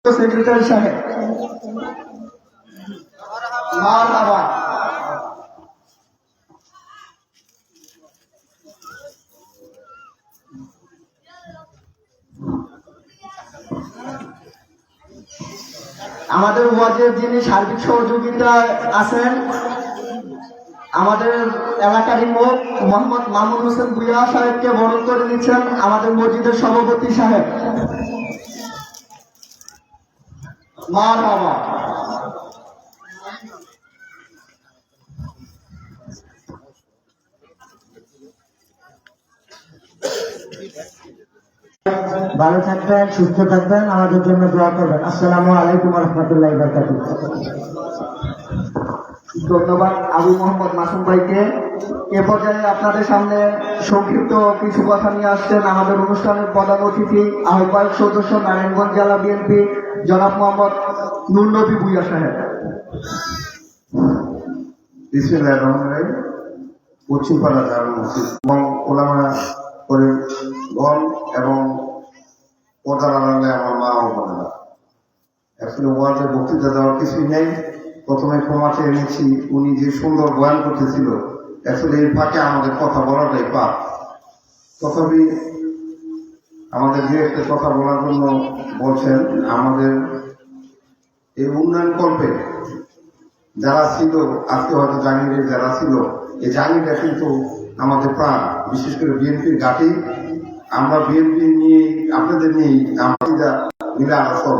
Secretary সাহেব মারহাবা। আমাদের ওয়ার্ডের যিনি সার্বিক সহযোগিতা আছেন আমাদের এলাকারই মুখ মোহাম্মদ মামুন হোসেন ভুইয়া সাহেবকে বরণ করে দিচ্ছেন আমাদের মসজিদের সভাপতি সাহেব। মারহাবা। ভালো থাকবেন, সুস্থ থাকবেন, আমাদের জন্য দোয়া করবেন। আসসালামু আলাইকুম ওয়া রাহমাতুল্লাহি ওয়া বারাকাতুহু। ধন্যবাদ আবু মোহাম্মদ মাসুম ভাইকে। এ পর্যায়ে আপনাদের সামনে সংক্ষিপ্ত কিছু কথা নিয়ে আসছেন আমাদের অনুষ্ঠানের প্রধান অতিথি আহ্বায়ক সদস্য নারায়ণগঞ্জ জেলা বিএনপি জনাব মোহাম্মদ নূর নবী ভুইয়া সাহেব। বিসমিল্লাহির রহমানির রহিম। পশ্চিমপাড়া জামে মসজিদ এবং ওলামা করিমগণ এবং পর্দার আড়ালে আমার মা ও বোনেরা, আসলে ওয়াজের বক্তৃতা দেওয়ার কিছুই নেই। প্রথমে ক্ষমাতে এনেছি, উনি যে সুন্দর বয়ান করতেছিল, আসলে এই ফাঁকে আমাদের কথা বলাটাই পাপ। তথাপি আমাদের যে একটা কথা বলার জন্য বলছেন, আমাদের এই উন্নয়ন কল্পে যারা ছিল, আজকে হয়তো জাহাঙ্গীরের যারা ছিল, এই জাহাঙ্গীরটা কিন্তু আমাদের প্রাণ, বিশেষ করে বিএনপির ঘাঁটি। আমরা বিএনপি নিয়ে আপনাদের নিয়েই আমরা মিলে আলোচনা